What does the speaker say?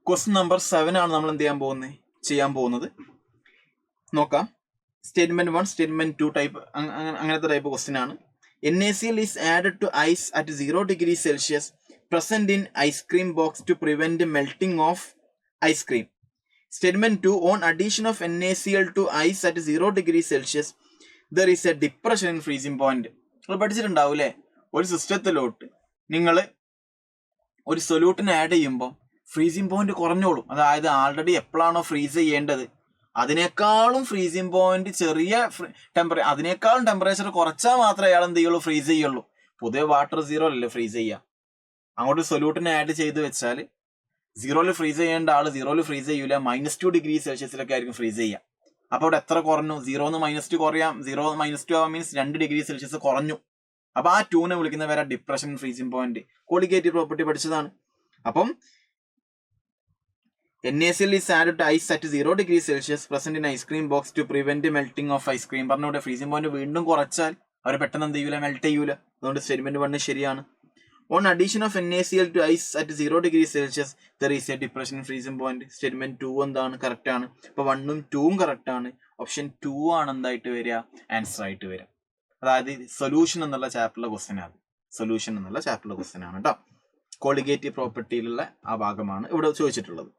Question number 7 ആണ് നമ്മൾ ചെയ്യാൻ പോകുന്നത്. നോക്കാം. സ്റ്റേറ്റ്മെന്റ് 1, സ്റ്റേറ്റ്മെന്റ് 2 ടൈപ്പ് അങ്ങനത്തെ ടൈപ്പ് ക്വസ്റ്റ്യൻ ആണ്. NaCl is added to ice at 0 degrees Celsius present in ice cream box to prevent melting of ice cream. Statement 2, on addition of NaCl to ice at 0 degrees Celsius there is a depression in freezing point. നിങ്ങൾ പഠിച്ചിട്ടുണ്ടാവൂലേ, ഒരു സിസ്റ്റത്തിലോട്ട് നിങ്ങൾ ഒരു സൊല്യൂട്ടിന് add ചെയ്യുമ്പോൾ freezing point കുറഞ്ഞോളും. അതായത് already എപ്പോഴാണോ freeze ചെയ്യേണ്ടത് അതിനേക്കാളും freezing point ചെറിയ അതിനേക്കാളും ടെമ്പറേച്ചർ കുറച്ചാൽ മാത്രമേ അയാൾ എന്ത് ചെയ്യുള്ളൂ, ഫ്രീസ് ചെയ്യുള്ളൂ. പൊതുവെ വാട്ടർ 0 അല്ലേ ഫ്രീസ് ചെയ്യുക. അങ്ങോട്ട് സൊല്യൂട്ടിനെ ആഡ് ചെയ്ത് വെച്ചാൽ 0 ഫ്രീസ് ചെയ്യേണ്ട ആൾ 0 ഫ്രീസ് ചെയ്യൂല, -2 ഡിഗ്രി സെൽഷ്യസിലൊക്കെ ആയിരിക്കും ഫ്രീസ് ചെയ്യുക. അപ്പോൾ അവിടെ എത്ര കുറഞ്ഞു? 0 -2 കുറയാം. 0 -2 മീൻസ് 2 ഡിഗ്രി സെൽഷ്യസ് കുറഞ്ഞു. അപ്പൊ ആ 2നെ വിളിക്കുന്ന പേരാ depression freezing point. Colligative property പഠിച്ചതാണ്. അപ്പം NaCl is added to ice at 0 degrees Celsius present in ice cream box to prevent melting of ice cream. പറഞ്ഞോടെ ഫ്രീസിംഗ് പോയിന്റ് വീണ്ടും കുറച്ചാൽ അവർ പെട്ടെന്ന് എന്ത് ചെയ്യൂല, മെൽറ്റ് ചെയ്യൂല. അതുകൊണ്ട് സ്റ്റേറ്റ്മെന്റ് 1 ശരിയാണ്. On addition of NaCl to ice at 0 degrees Celsius there is a depression in freezing point. Statement 2 എന്താണ്, കറക്റ്റ് ആണ്. അപ്പൊ 1ഉം 2ഉം കറക്റ്റ് ആണ്. ഓപ്ഷൻ 2 ആണ് എന്തായിട്ട് വരിക, ആൻസർ ആയിട്ട് വരിക. അതായത് സൊല്യൂഷൻ എന്നുള്ള ചാപ്റ്ററിലെ ക്വസ്റ്റ്യൻ ആണ്. സൊല്യൂഷൻ എന്നുള്ള ചാപ്റ്ററിലെ ക്വസ്റ്റ്യൻ ആണ് കേട്ടോ. കോളിഗേറ്റീവ് പ്രോപ്പർട്ടിയിലുള്ള ആ ഭാഗമാണ് ഇവിടെ ചോദിച്ചിട്ടുള്ളത്.